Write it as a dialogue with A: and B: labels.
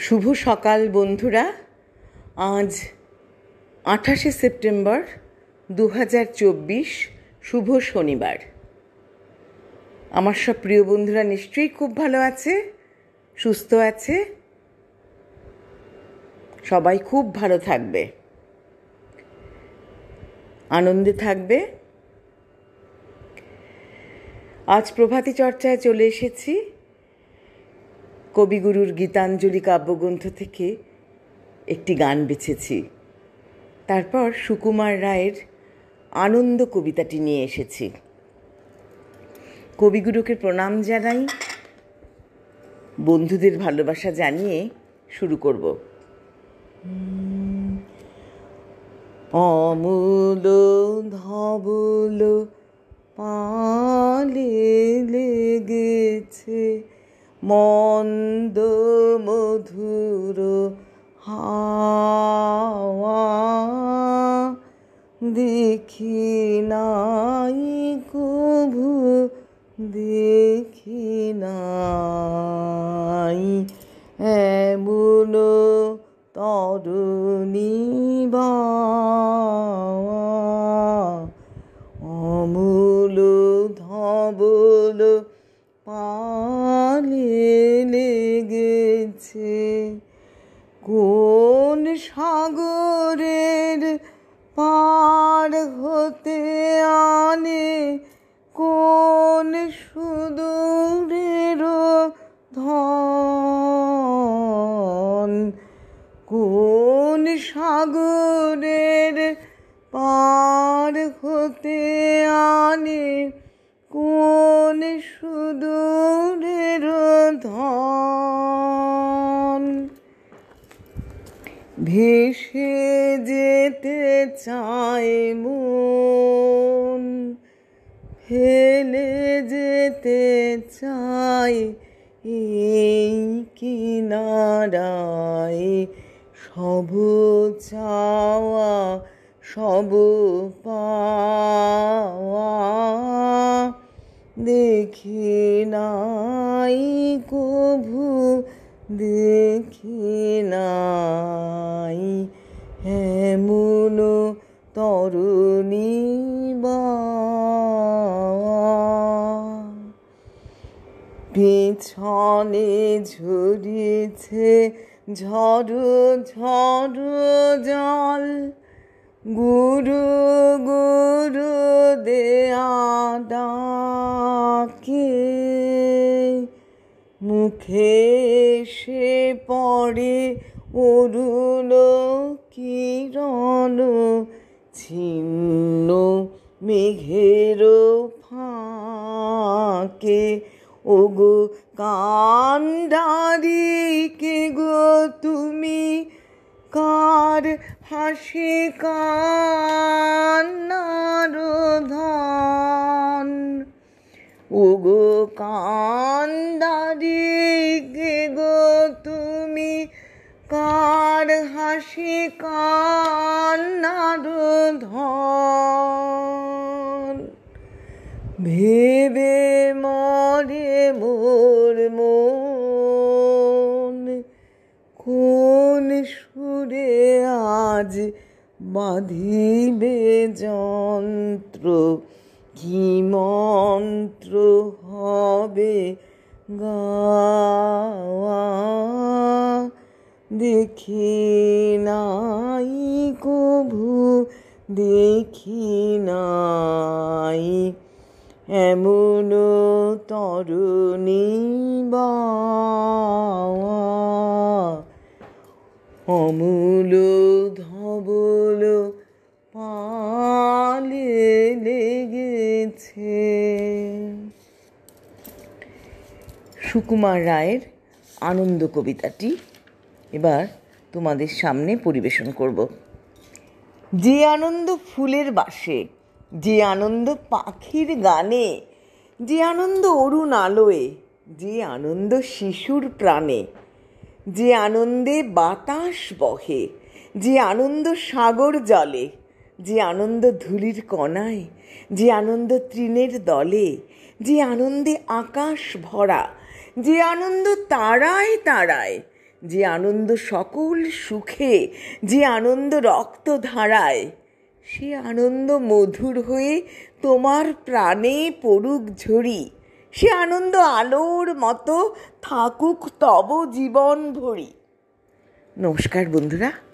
A: শুভ সকাল বন্ধুরা। আজ 28শে সেপ্টেম্বর 2024, শুভ শনিবার। আমার সব প্রিয় বন্ধুরা নিশ্চয়ই খুব ভালো আছে, সুস্থ আছে। সবাই খুব ভালো থাকবে, আনন্দে থাকবে। আজ প্রভাতী চর্চায় চলে এসেছি। কবিগুরুর গীতাঞ্জলি কাব্যগ্রন্থ থেকে একটি গান বেছেছি। তারপর সুকুমার রায়ের আনন্দ কবিতাটি নিয়ে এসেছি। কবিগুরুকে প্রণাম জানাই, বন্ধুদের ভালোবাসা জানিয়ে শুরু করব। অমূল ধবল পালে লেগেছে মন্দ মধুর হাওয়া, দেখি নাই কভু দেখি নাই এমন তরুণী বাওয়া। অমূল ধবল পালে লেগেছে কোন সাগরের পার হতে আনে কোন সুদূরের ধন, কোন সাগরের পার হতে আনে কোন সুদূরের ধন। ভেসে যেতে চায় মন, ফেলে যেতে চায় এই কিনারায় সব চাওয়া সব পাওয়া, দেখি নাই কভু দেখি নাই এমন তরুণী বাওয়া। পেছনে ঝরিয়েছে ঝড়ো ঝড়ো জল, গুরু গুরু দেয়া ডাকে মুখে এসে পড়ে অরুণ কিরণ ছিন্ন মেঘের ফাঁকে। ওগো কান্ডারি কে গো তুমি, কার হাসি কান্নার ধন। ওগো কান্ডারি কে গো তুমি, কার হাসি কান্নার ধন। ভেবে মরে মোর মন, কোন সুরে আজ বাঁধিবে যন্ত্র, কি মন্ত্র হবে গাওয়া। দেখি নাই কভু দেখি নাই এমন তরুণী বাওয়া। অমূল ধবল পালে লেগেছে। সুকুমার রায়ের আনন্দ কবিতাটি এবার তোমাদের সামনে পরিবেশন করব। যে আনন্দ ফুলের বাসে, যে আনন্দ পাখির গানে, যে আনন্দ অরুণ আলোয়, যে আনন্দ শিশুর প্রাণে, যে আনন্দে বাতাস বহে, যে আনন্দ সাগর জলে, যে আনন্দ ধূলির কণায়, যে আনন্দ তৃণের দলে, যে আনন্দে আকাশ ভরা, যে আনন্দ তারায় তারায়, যে আনন্দ সকল সুখে, যে আনন্দ রক্ত ধারায়, সে আনন্দ মধুর হয়ে তোমার প্রাণে পড়ুক ঝরি। সে আনন্দ আলোর মতো থাকুক তব জীবন ভরি। নমস্কার বন্ধুরা।